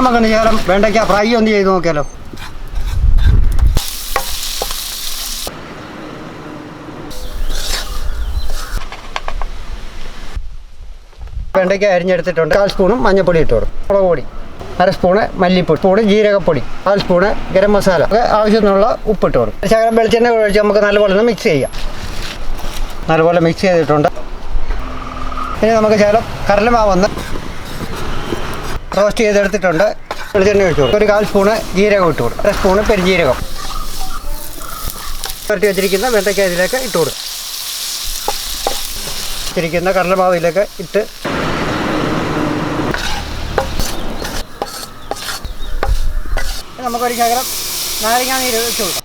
നമുക്കൊന്ന് ശകലം വെണ്ടയ്ക്ക ഫ്രൈ ഒന്ന് ചെയ്ത് നോക്കിയാലോ. വെണ്ടയ്ക്ക അരിഞ്ഞെടുത്തിട്ടുണ്ട്. 1/4 സ്പൂണും മഞ്ഞൾപ്പൊടി ഇട്ട് കൊടുക്കും. മുളക് പൊടി 1/2 സ്പൂണ്, മല്ലിപ്പൊടി സ്പൂണ്, ജീരകപ്പൊടി 1/4 സ്പൂണ്, ഗരം മസാല ആവശ്യത്തിനുള്ള ഉപ്പിട്ട് കൊടുക്കും. ശകലം വെളിച്ചെണ്ണ ഒഴിച്ച് നമുക്ക് നല്ലപോലെ ഒന്ന് മിക്സ് ചെയ്യാം. നല്ലപോലെ മിക്സ് ചെയ്തിട്ടുണ്ട്. ഇനി നമുക്ക് ശകലം കടലമാവൊന്ന് റോസ്റ്റ് ചെയ്തെടുത്തിട്ടുണ്ട്. വെളിച്ചെണ്ണ ഒഴിച്ച് കൊടുക്കും. ഒരു 1/4 സ്പൂണ് ജീരകം ഇട്ട് കൊടുക്കും. 1/2 സ്പൂണ് പെരുംജീരകം പുരട്ടി വെച്ചിരിക്കുന്ന വെണ്ടയ്ക്ക ഇതിലേക്ക് ഇട്ട് കൊടുക്കും. വെച്ചിരിക്കുന്ന കടലമാവിലേക്ക് ഇട്ട് നമുക്കൊരു ശകലം നാരങ്ങാ നീര് ഒഴിച്ച് കൊടുക്കാം.